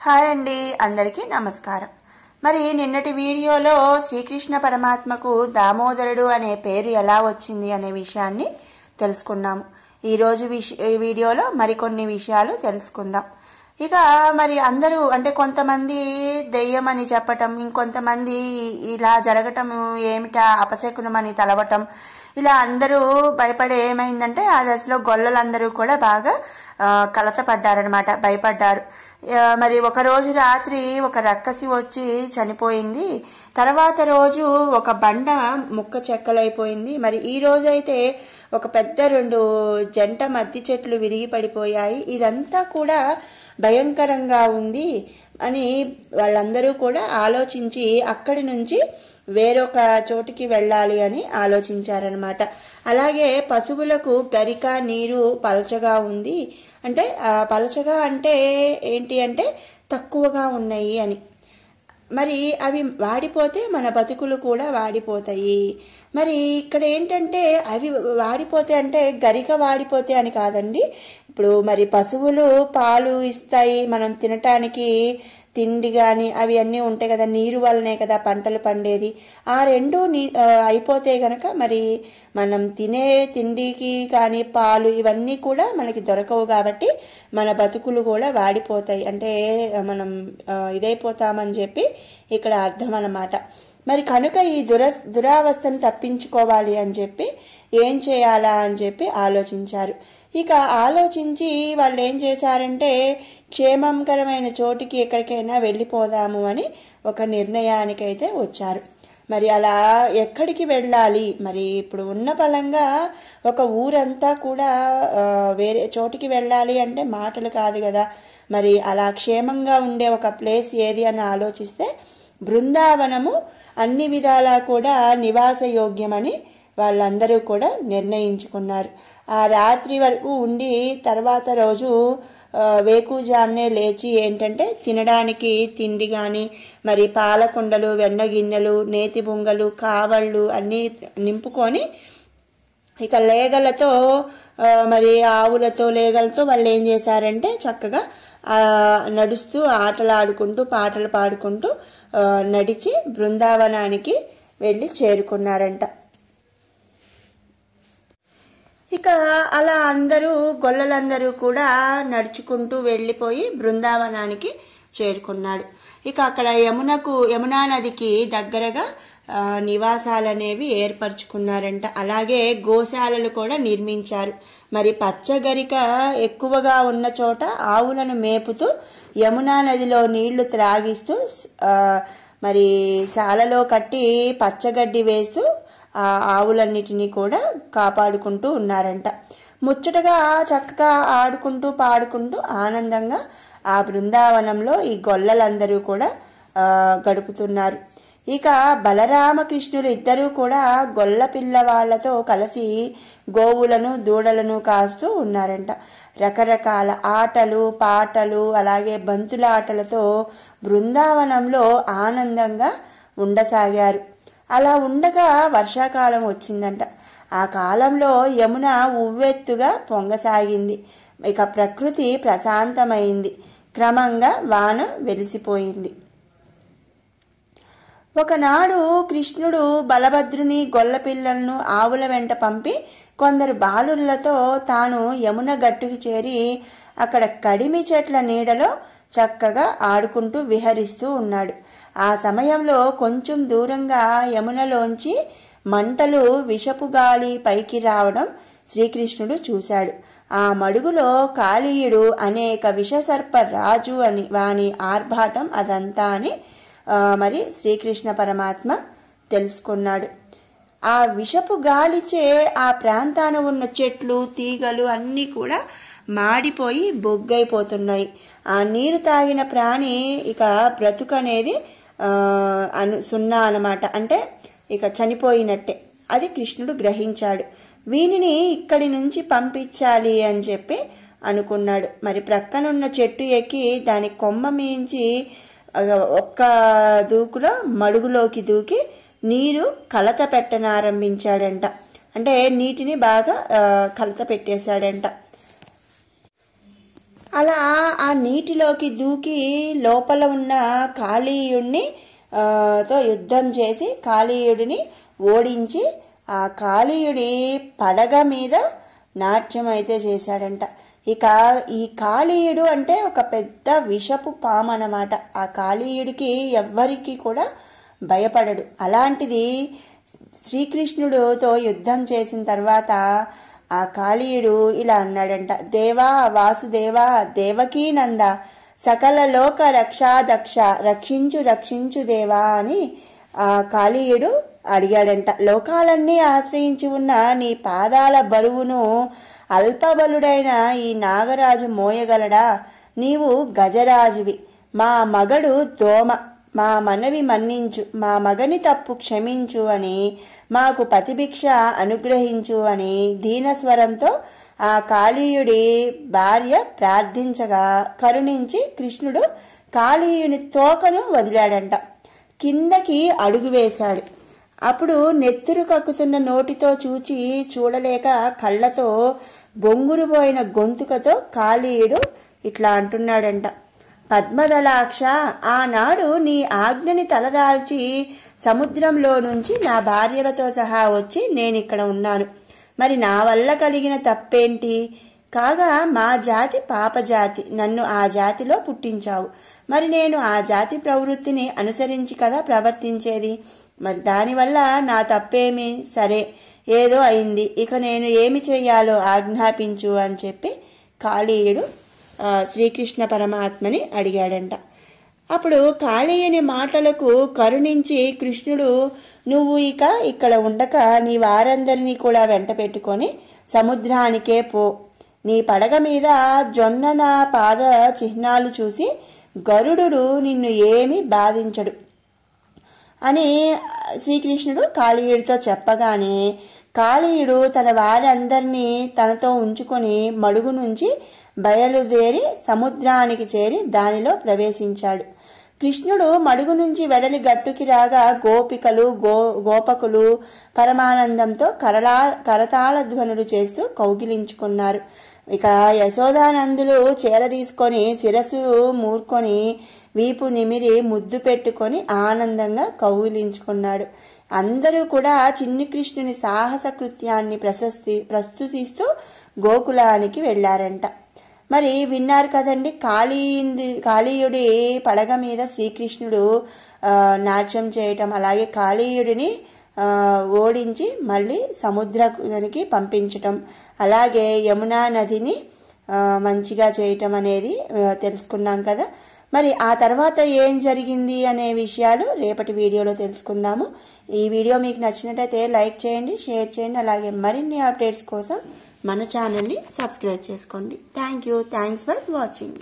Hi అండి, అందరికీ నమస్కారం. మరి నిన్నటి వీడియోలో శ్రీకృష్ణ పరమాత్మకు దామోదరుడు అనే పేరు ఎలా వచ్చింది అనే విషయాన్ని తెలుసుకున్నాము. ఈరోజు వీడియోలో మరికొన్ని విషయాలు తెలుసుకుందాం. ఇక మరి అందరూ అంటే కొంతమంది దెయ్యం అని చెప్పటం, ఇంకొంతమంది ఇలా జరగటం ఏమిటా అపశకునం అని తలవటం, ఇలా అందరూ భయపడే ఏమైందంటే ఆ దశలో గొల్లలందరూ కూడా బాగా కలతపడ్డారనమాట, భయపడ్డారు. మరి ఒక రోజు రాత్రి ఒక రక్కసి వచ్చి చనిపోయింది. తర్వాత రోజు ఒక బండ ముక్క చెక్కలైపోయింది. మరి ఈ రోజైతే ఒక పెద్ద 2 జంట మద్ది చెట్లు విరిగి పడిపోయాయి. ఇదంతా కూడా భయంకరంగా ఉంది అని వాళ్ళందరూ కూడా ఆలోచించి అక్కడి నుంచి వేరొక చోటికి వెళ్ళాలి అని ఆలోచించారనమాట. అలాగే పశువులకు గరిక నీరు పలచగా ఉంది అంటే పలచగా అంటే ఏంటి అంటే తక్కువగా ఉన్నాయి అని. మరి అవి వాడిపోతే మన బతుకులు కూడా వాడిపోతాయి. మరి ఇక్కడ ఏంటంటే అవి వాడిపోతే అంటే గరిక వాడిపోతే అని కాదండి. ఇప్పుడు మరి పశువులు పాలు ఇస్తాయి, మనం తినటానికి తిండి కానీ అవి అన్నీ ఉంటాయి కదా, నీరు వల్లనే కదా పంటలు పండేది. ఆ రెండు అయిపోతే గనక మరి మనం తినే తిండికి కానీ పాలు ఇవన్నీ కూడా మనకి దొరకవు. కాబట్టి మన బతుకులు కూడా వాడిపోతాయి, అంటే మనం ఇదైపోతామని చెప్పి ఇక్కడ అర్థం అన్నమాట. మరి కనుక ఈ దురావస్థను తప్పించుకోవాలి అని చెప్పి ఏం చేయాలా అని చెప్పి ఆలోచించారు. ఇక ఆలోచించి వాళ్ళు ఏం చేశారంటే క్షేమంకరమైన చోటికి ఎక్కడికైనా వెళ్ళిపోదాము అని ఒక నిర్ణయానికైతే వచ్చారు. మరి అలా ఎక్కడికి వెళ్ళాలి, మరి ఇప్పుడు ఉన్న పళంగా ఒక ఊరంతా కూడా వేరే చోటికి వెళ్ళాలి అంటే మాటలు కాదు కదా. మరి అలా క్షేమంగా ఉండే ఒక ప్లేస్ ఏది అని ఆలోచిస్తే బృందావనము అన్ని విధాలా కూడా నివాస యోగ్యమని వాళ్ళందరూ కూడా నిర్ణయించుకున్నారు. ఆ రాత్రి వరకు ఉండి తర్వాత రోజు వేకుజామునే లేచి ఏంటంటే తినడానికి తిండి కానీ మరి పాలకుండలు, వెన్న గిన్నెలు, నేతి బుంగలు, కావళ్ళు అన్నీ నింపుకొని ఇక లేగలతో మరి ఆవులతో లేగలతో వాళ్ళు ఏం చేశారంటే చక్కగా నడుస్తూ ఆటలాడుకుంటూ పాటలు పాడుకుంటూ నడిచి బృందావనానికి వెళ్ళి చేరుకున్నారంట. ఇక అలా అందరూ గొల్లలందరూ కూడా నడుచుకుంటూ వెళ్ళిపోయి బృందావనానికి చేరుకున్నాడు. ఇక అక్కడ యమునా నదికి దగ్గరగా నివాసాలనేవి ఏర్పరచుకున్నారంట. అలాగే గోశాలలు కూడా నిర్మించారు. మరి పచ్చగరిక ఎక్కువగా ఉన్న చోట ఆవులను మేపుతూ యమునా నదిలో నీళ్లు త్రాగిస్తూ మరి శాలలో కట్టి పచ్చగడ్డి వేస్తూ ఆ ఆవులన్నిటినీ కూడా కాపాడుకుంటూ ఉన్నారంట. ముచ్చటగా చక్కగా ఆడుకుంటూ పాడుకుంటూ ఆనందంగా ఆ బృందావనంలో ఈ గొల్లలందరూ కూడా గడుపుతున్నారు. ఇక బలరామకృష్ణులు ఇద్దరూ కూడా గొల్ల పిల్లవాళ్లతో కలిసి గోవులను దూడలను కాస్తూ ఉన్నారంట. రకరకాల ఆటలు పాటలు అలాగే బంతుల ఆటలతో బృందావనంలో ఆనందంగా ఉండసాగారు. అలా ఉండగా వర్షాకాలం వచ్చిందంట. ఆ కాలంలో యమున ఉవ్వెత్తుగా పొంగసాగింది. ఇక ప్రకృతి ప్రశాంతమైంది. క్రమంగా వాన వెలిసిపోయింది. ఒకనాడు కృష్ణుడు బలభద్రుని గొల్లపిల్లలను ఆవుల వెంట పంపి కొందరు బాలులతో తాను యమున గట్టుకి చేరి అక్కడ కడిమి చెట్ల నీడలో చక్కగా ఆడుకుంటూ విహరిస్తూ ఉన్నాడు. ఆ సమయంలో కొంచెం దూరంగా యమునలోంచి మంటలు విషపు గాలి పైకి రావడం శ్రీకృష్ణుడు చూశాడు. ఆ మడుగులో కాళీయుడు అనేక విషసర్ప రాజు అని వాని ఆర్భాటం అదంతా అని మరి శ్రీకృష్ణ పరమాత్మ తెలుసుకున్నాడు. ఆ విషపు గాలిచే ఆ ప్రాంతాన ఉన్న చెట్లు తీగలు అన్నీ కూడా మాడిపోయి బొగ్గైపోతున్నాయి. ఆ నీరు తాగిన ప్రాణి ఇక బ్రతుకనేది సున్నా అన్నమాట, అంటే ఇక చనిపోయినట్టే. అది కృష్ణుడు గ్రహించాడు. వీనిని ఇక్కడి నుంచి పంపించాలి అని చెప్పి అనుకున్నాడు. మరి ప్రక్కనున్న చెట్టు ఎక్కి దాని కొమ్మ మించి ఒక్క దూకులో మడుగులోకి దూకి నీరు కలత పెట్టనారంభించాడంట. అంటే నీటిని బాగా కలత పెట్టేశాడంట. అలా ఆ నీటిలోకి దూకి లోపల ఉన్న కాళీయుడిని తో యుద్ధం చేసి కాళీయుడిని ఓడించి ఆ కాళీయుడి పడగ మీద నాట్యం అయితే చేశాడంట. ఇక ఈ కాళీయుడు అంటే ఒక పెద్ద విషపు పాము అన్నమాట. ఆ కాళీయుడికి ఎవ్వరికి కూడా భయపడడు. అలాంటిది శ్రీకృష్ణుడితో యుద్ధం చేసిన తర్వాత ఆ కాళీయుడు ఇలా అన్నాడంట, దేవా వాసుదేవా దేవకీ నంద సకల లోక రక్షాదక్ష రక్షించు రక్షించు దేవా అని ఆ కాళీయుడు అడిగాడంట. లోకాలన్నీ ఆశ్రయించి ఉన్న నీ పాదాల బరువును అల్పబలుడైన ఈ నాగరాజు మోయగలడా? నీవు గజరాజువి, మా మగడు దోమ, మా మనవి మన్నించు, మా మగని తప్పు క్షమించు అని, మాకు పతిభిక్ష అనుగ్రహించు అని దీనస్వరంతో ఆ కాళీయుడి భార్య ప్రార్థించగా కరుణించి కృష్ణుడు కాళీయుని తోకను వదిలాడంట. కిందకి అడుగు వేశాడు. అప్పుడు నెత్తురు కక్కుతున్న నోటితో చూడలేక కళ్ళతో బొంగురుపోయిన గొంతుకతో కాళీయుడు ఇట్లా అంటున్నాడంట, పద్మదళాక్ష, ఆనాడు నీ ఆజ్ఞని తలదాల్చి సముద్రంలో నుంచి నా భార్యలతో సహా వచ్చి నేనిక్కడ ఉన్నాను. మరి నా వల్ల కలిగిన తప్పేంటి? కాగా మా జాతి పాపజాతి, నన్ను ఆ జాతిలో పుట్టించావు. మరి నేను ఆ జాతి ప్రవృత్తిని అనుసరించి కదా ప్రవర్తించేది. మరి దానివల్ల నా తప్పేమి? సరే, ఏదో అయింది, ఇక నేను ఏమి చెయ్యాలో ఆజ్ఞాపించు అని చెప్పి కాళీయుడు శ్రీకృష్ణ పరమాత్మని అడిగాడంట. అప్పుడు కాళీయుని మాటలకు కరుణించి కృష్ణుడు, నువ్వు ఇక ఇక్కడ ఉండక నీ వారందరినీ కూడా వెంట పెట్టుకొని సముద్రానికే పో. నీ పడగ మీద జొన్నన పాద చిహ్నాలు చూసి గరుడు నిన్ను ఏమీ బాధించడు అని శ్రీకృష్ణుడు కాళీయుడితో చెప్పగానే కాళీయుడు తన వారందరినీ తనతో ఉంచుకొని మడుగు నుంచి బయలుదేరి సముద్రానికి చేరి దానిలో ప్రవేశించాడు. కృష్ణుడు మడుగు నుంచి వెడలి గట్టుకి రాగా గోపికలు గోపకులు పరమానందంతో కరతాళ ధ్వనులు చేస్తూ కౌగిలించుకున్నారు. ఇక యశోదానందులు చేరదీసుకొని శిరస్సు మూర్కొని వీపు నిమిరి ముద్దు పెట్టుకొని ఆనందంగా కౌగిలించుకున్నాడు. అందరూ కూడా చిన్ని కృష్ణుని సాహస కృత్యాన్ని ప్రస్తుతిస్తూ గోకులానికి వెళ్లారంట. మరి విన్నారు కదండి, కాళీయుడి పడగ మీద శ్రీకృష్ణుడు నాట్యం చేయటం, అలాగే కాళీయుడిని ఓడించి మళ్ళీ సముద్రానికి పంపించటం, అలాగే యమునా నదిని మంచిగా చేయటం అనేది తెలుసుకున్నాం కదా. మరి ఆ తర్వాత ఏం జరిగింది అనే విషయాలు రేపటి వీడియోలో తెలుసుకుందాము. ఈ వీడియో మీకు నచ్చినట్టయితే లైక్ చేయండి, షేర్ చేయండి, అలాగే మరిన్ని అప్డేట్స్ కోసం మన ఛానల్ని సబ్స్క్రైబ్ చేసుకోండి. Thanks for watching.